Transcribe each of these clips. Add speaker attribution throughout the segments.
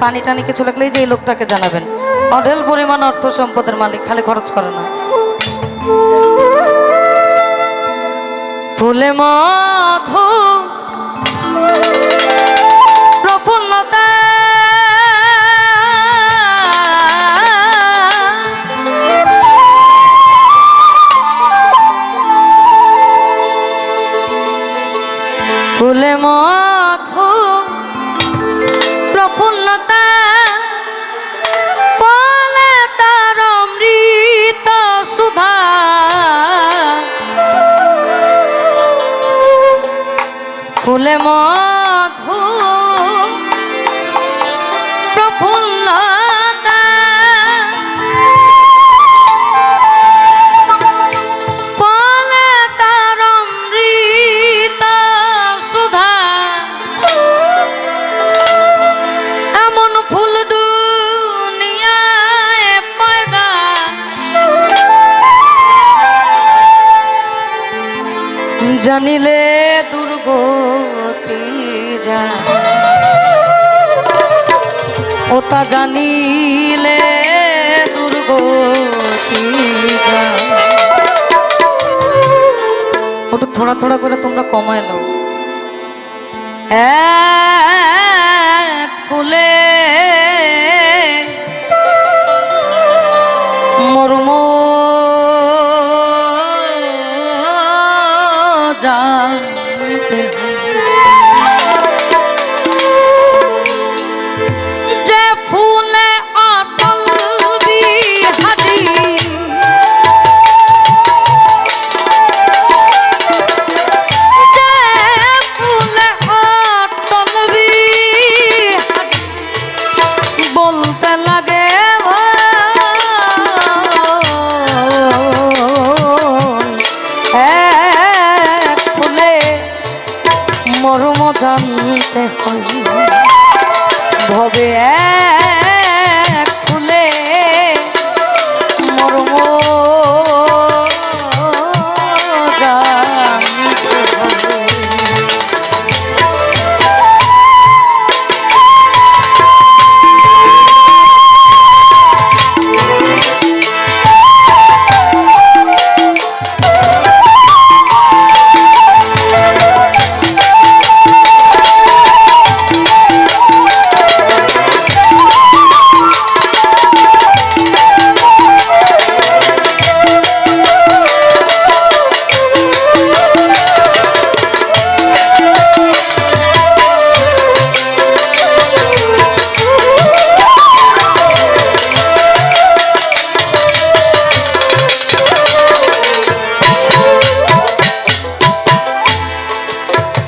Speaker 1: পানি টানি কিছু লাগলেই যে এই লোকটাকে জানাবেন। অঢেল পরিমাণ অর্থ সম্পদের মালিক, খালি খরচ করে না। ফুলে মধু প্রফুল্লতা ফুলে মধু প্রফুল্লতা ফলে তার অমৃত সুধা ফুলে মধু প্রফুল্লতা ফলে তার অমৃত সুধা এমন ফুল দুনিয়ায় পয়দা জানিলে দুর্গতি যায় ওটা জানিলে দুর্গতি যায়। ওটা থোড়া থোড়া করে তোমরা কমায় নাও। এক ফুলে মর্ম জানতে যে ফুলে অটল বিহারি যে ফুলে অটল বিহারি বলতে লাগে মর্ম জানতে হয় ভবে এক ফুলে মর্ম জানতে হবে।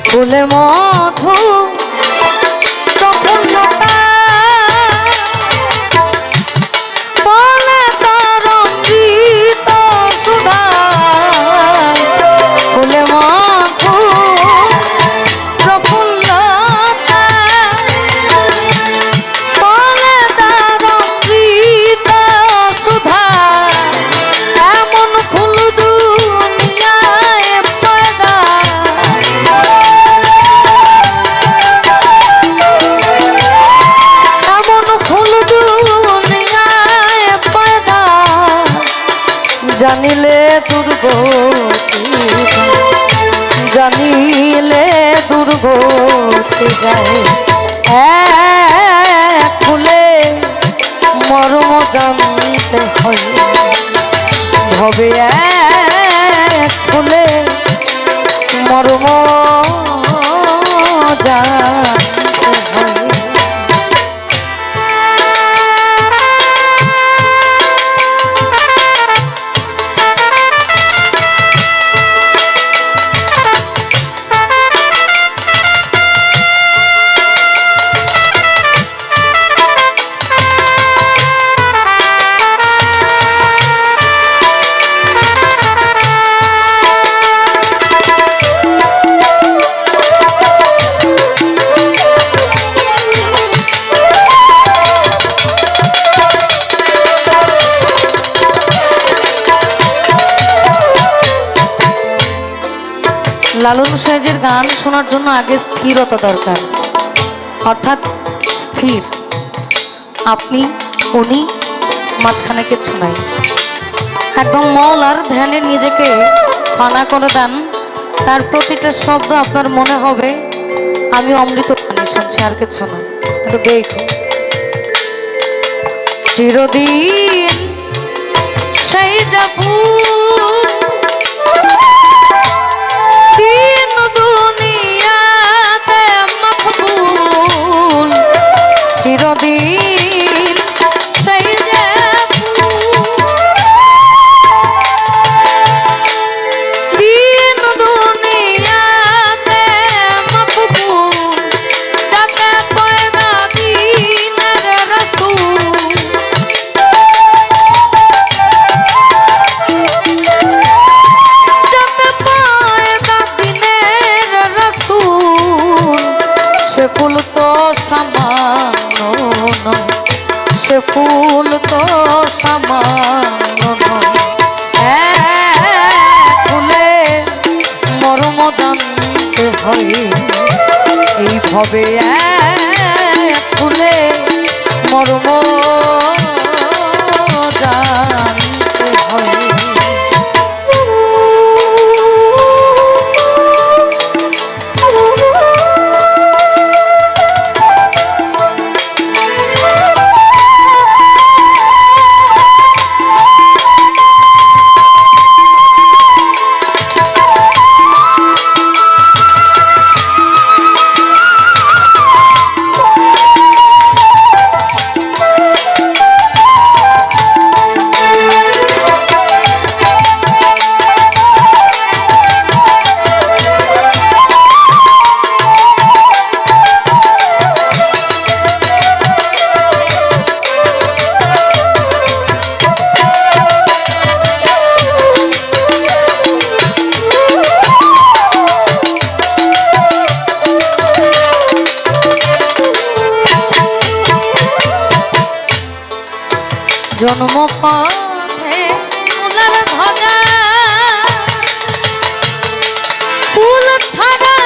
Speaker 1: ফুলে মধু প্রফুল্লতা ফলে তার অমৃত সুধা ফুলে মধু প্রফুল্লতা ফলে তার অমৃত সুধা এমন ফুল দুনিয়ায় পয়দা জানিলে দুর্গতি জানিলে দুর্গতি যায় এক ফুলে মর্ম জানতে হয় ভবে এক ফুলে মর্ম জানতে হয়। লালন সাহেবের গান শোনার জন্য আগে স্থিরতা দরকার, অর্থাৎ স্থির আপনি, উনি, মাঝখানে কিচ্ছু নাই। একদম মল আর ধ্যানে নিজেকে ফানা করে দেন। তার প্রতিটা শব্দ আপনার মনে হবে আমি অমৃত পানি শুনছি, আর কিচ্ছু নয়। একটু দেখো। চিরদিন সেই যা ফুল দিন দুনিয়াতে মকবুল, চিরদিন সেই যে ফুল দিন দুনিয়াতে মকবুল, যাকে পয়দা দিনের রাসূল, যাকে পয়দা দিনের রাসূল, সে ফুল তো সামান্য নয়, সে ফুল তো সামান্য নয়। ফুলে মর্ম জানতে হয় এই ভবে, ফুলে মর্ম জানতে হয়। জন্ম পথে ফুলের ধ্বজা, ফুল ছাড়া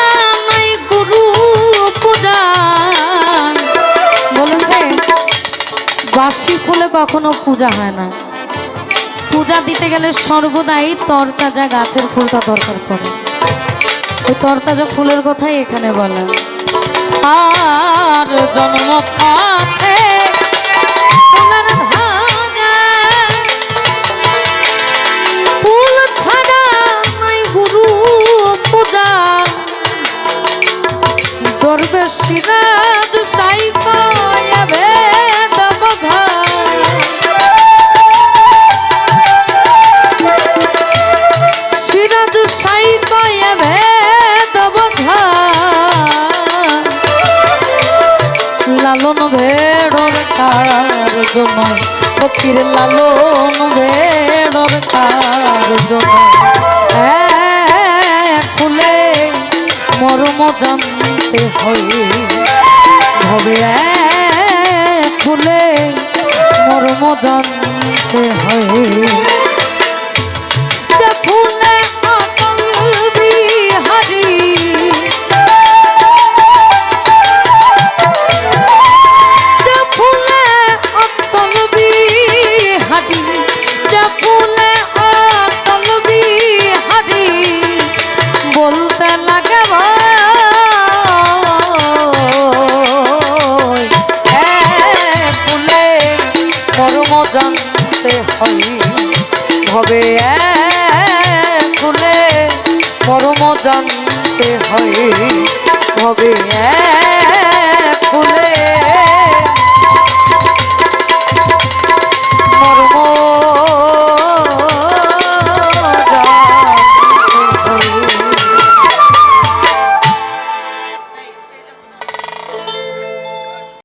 Speaker 1: নাই গুরু পূজা। বলেছে বাসি ফুলে কখনো পূজা হয় না, পূজা দিতে গেলে সর্বদাই তরতাজা গাছের ফুলটা দরকার পড়ে। ওই তরতাজা ফুলের কথাই এখানে বলা। আর জন্ম পথে ফুলের ধ্বজা, ফুল ছাড়া নাই গুরু পূজা। দরবেশ সিরাজ সাইকয় ভেদ বোঝা, সিরাজ সাইকয় ভেদ বোঝা। লালন ভেড়র কার্য নয়, ফকির লালন ভেড়র কার্য নয়। ফুলে মর্ম জানতে হয় ভবে, ফুলে মর্ম জানতে হয়। যে ফুলে অটল বিহারী, যে ফুলে অটল বিহারী, যে ফুলে অটল বিহারী বলতে লাগে ফুলে মর্ম জানতে হয় ভবে, ফুলে মর্ম জানতে হয়।